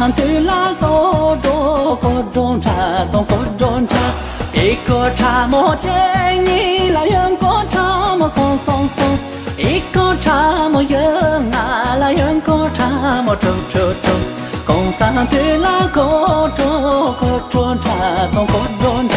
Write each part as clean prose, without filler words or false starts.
上对拉高中高中茶东高中茶，一个茶莫见你来人个茶莫松松松，一个茶莫人啊来人个茶莫抽抽抽，共上对拉高中茶东高中茶。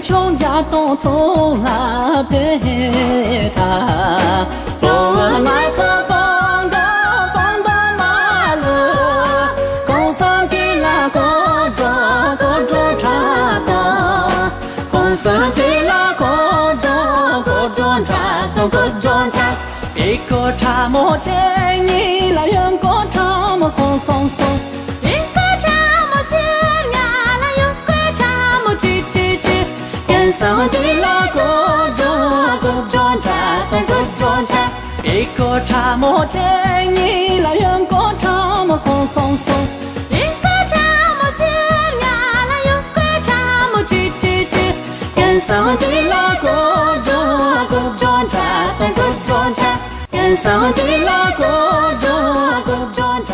穷家东从那边他，我来自广东马路，共上的那个中茶的，共上的那个中茶的中茶，一个茶莫见你来人个茶莫松松松，一个茶莫香啊来有个茶莫吱吱吱。上的那个中茶，个中茶，一个茶莫见你来人个茶莫松松松，一个茶莫香啊来有个茶莫吱吱吱。上的那个中茶，个中茶，上的那个中茶。